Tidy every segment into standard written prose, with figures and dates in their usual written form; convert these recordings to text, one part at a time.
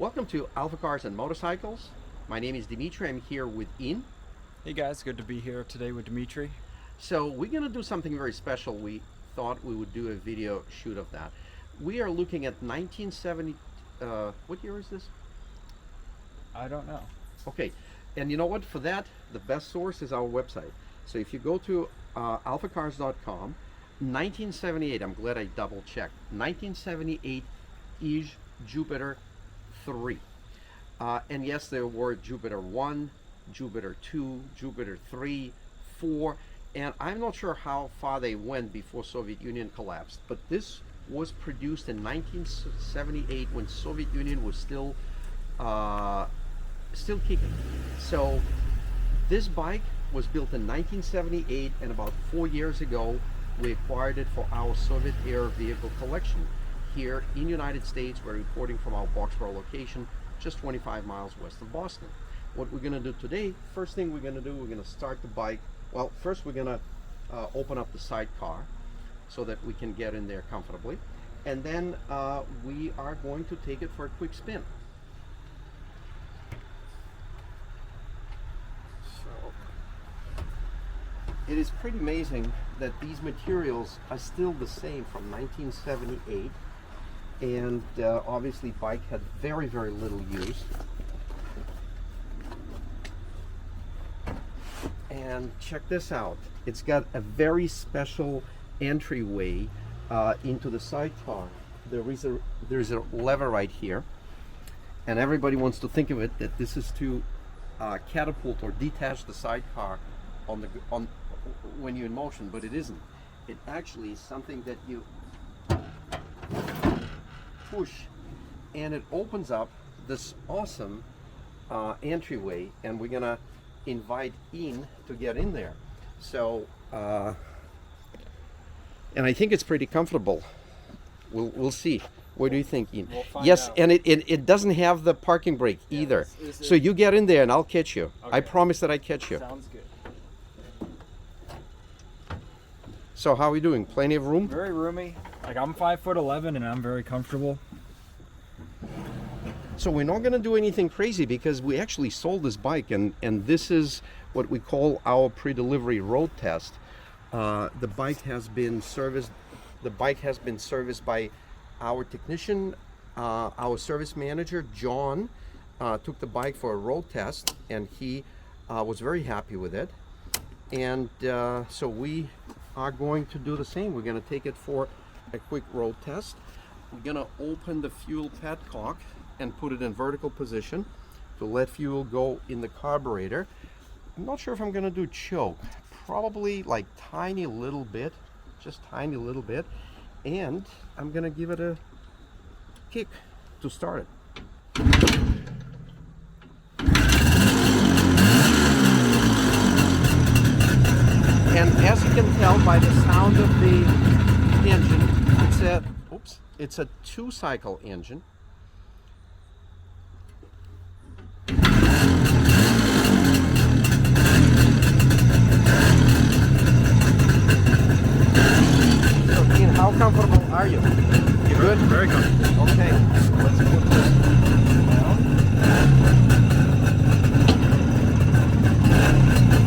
Welcome to AlphaCars and Motorcycles. My name is Dmitry. I'm here with Ian. Hey guys, good to be here today with Dmitry. So we're going to do something very special. We thought we would do a video shoot of that. We are looking at 1970, what year is this? I don't know. Okay, and you know what? For that, the best source is our website. So if you go to alphacars.com, 1978, I'm glad I double checked, 1978 IZH Jupiter-3. And yes, there were Jupiter 1, Jupiter 2, Jupiter 3, 4, and I'm not sure how far they went before Soviet Union collapsed, but this was produced in 1978 when Soviet Union was still kicking. So this bike was built in 1978, and about 4 years ago we acquired it for our Soviet era vehicle collection here in the United States. We're reporting from our Boxborough location just 25 miles west of Boston. What we're going to do today, first thing we're going to do, we're going to start the bike. Well, first we're going to open up the sidecar so that we can get in there comfortably, and then we are going to take it for a quick spin. It is pretty amazing that these materials are still the same from 1978, and obviously bike had very little use. And check this out, it's got a very special entryway into the sidecar. There's a lever right here, and everybody wants to think of it that this is to catapult or detach the sidecar when you're in motion, but it isn't. It actually is something that you push, and it opens up this awesome entryway, and we're gonna invite Ian to get in there. So and I think it's pretty comfortable. We'll see. What do you think, Ian? We'll find yes, out. and it doesn't have the parking brake either. So you get in there and I'll catch you. Okay. I promise that I catch you. Sounds good. So how are we doing? Plenty of room? Very roomy. Like, I'm 5'11" and I'm very comfortable. So we're not going to do anything crazy because we actually sold this bike, and this is what we call our pre-delivery road test. The bike has been serviced. The bike has been serviced by our technician, our service manager, John. Took the bike for a road test, and he was very happy with it. And so we are going to do the same. We're going to take it for a quick road test. We're going to open the fuel petcock and put it in vertical position to let fuel go in the carburetor. I'm not sure if I'm going to do choke. Probably like tiny little bit, just tiny little bit. And I'm going to give it a kick to start it. And as you can tell by the sound of the engine, it's a two-cycle engine. So, Ian, how comfortable are you? You good? Very comfortable. Okay, let's put this down.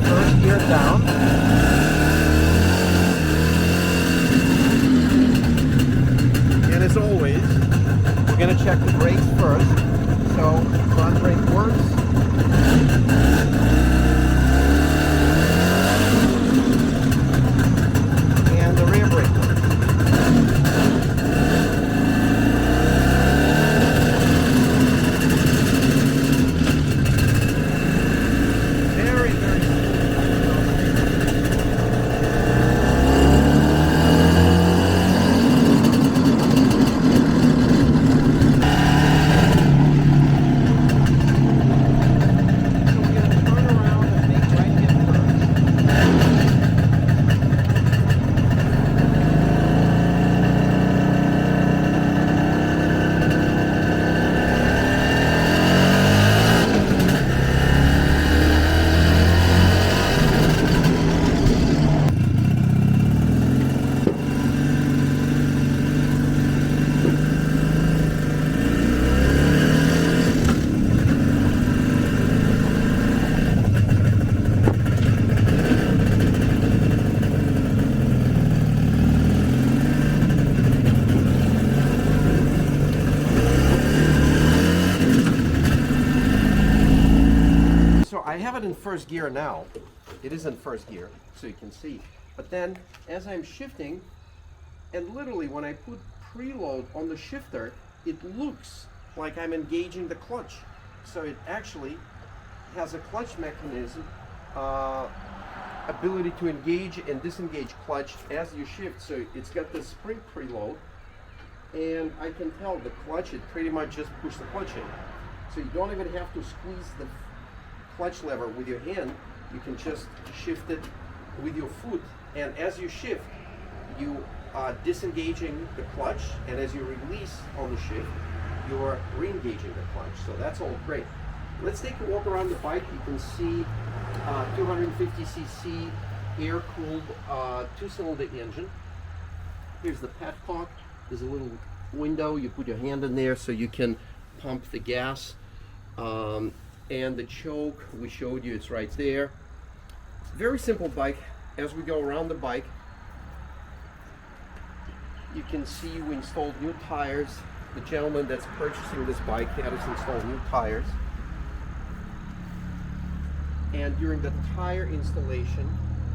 First gear down. And as always, we're going to check the brakes first. So front brake works. And the rear brake works. Very first gear now. It is in first gear, so you can see. But then, as I'm shifting, and literally when I put preload on the shifter, it looks like I'm engaging the clutch. So it actually has a clutch mechanism, ability to engage and disengage clutch as you shift. So it's got the spring preload, and I can tell the clutch, it pretty much just pushed the clutch in. So you don't even have to squeeze the clutch lever with your hand. You can just shift it with your foot, and as you shift, you are disengaging the clutch, and as you release on the shift, you are re-engaging the clutch. So that's all great. Let's take a walk around the bike. You can see 250cc air-cooled 2-cylinder engine. Here's the petcock. There's a little window. You put your hand in there so you can pump the gas. And the choke, we showed you, it's right there. Very simple bike. As we go around the bike, you can see we installed new tires. The gentleman that's purchasing this bike had us install new tires. And during the tire installation,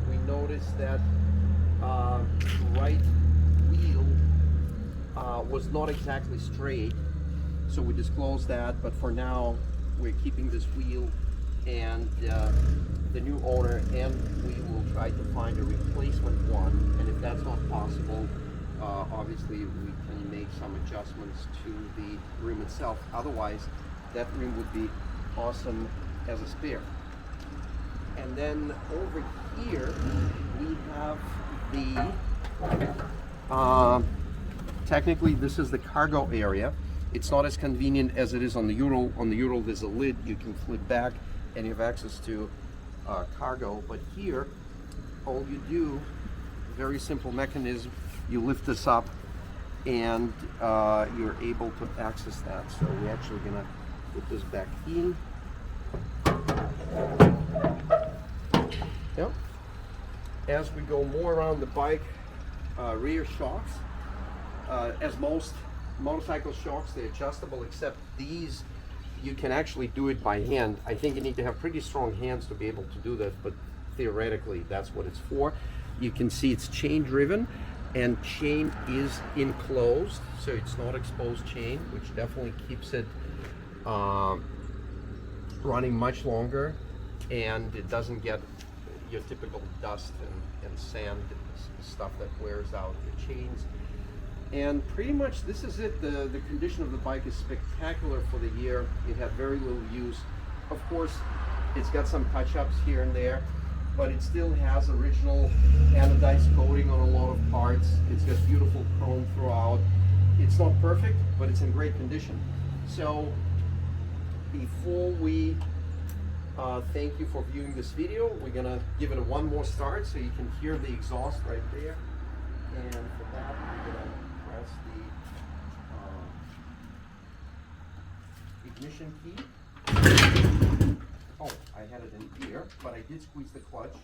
we noticed that right wheel was not exactly straight. So we disclosed that, but for now, we're keeping this wheel, and the new owner and we will try to find a replacement one, and if that's not possible, obviously we can make some adjustments to the rim itself. Otherwise, that rim would be awesome as a spare. And then over here we have the technically this is the cargo area. It's not as convenient as it is on the Ural. On the Ural there's a lid you can flip back and you have access to cargo, but here all you do, very simple mechanism, you lift this up and you're able to access that. So we're actually gonna put this back in. Yep. As we go more around the bike, rear shocks, as most motorcycle shocks, they're adjustable, except these you can actually do it by hand. I think you need to have pretty strong hands to be able to do that, but theoretically that's what it's for. You can see it's chain driven, and chain is enclosed, so it's not exposed chain, which definitely keeps it running much longer, and it doesn't get your typical dust and sand stuff that wears out the chains. And pretty much this is it. The condition of the bike is spectacular for the year. It had very little use. Of course, it's got some touch-ups here and there, but it still has original anodized coating on a lot of parts. It's got beautiful chrome throughout. It's not perfect, but it's in great condition. So before we thank you for viewing this video, we're gonna give it a one more start so you can hear the exhaust right there. And for that, we're gonna press the ignition key. Oh, I had it in here, but I did squeeze the clutch.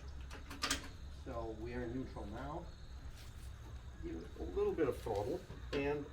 So we are in neutral now. Give it a little bit of throttle, and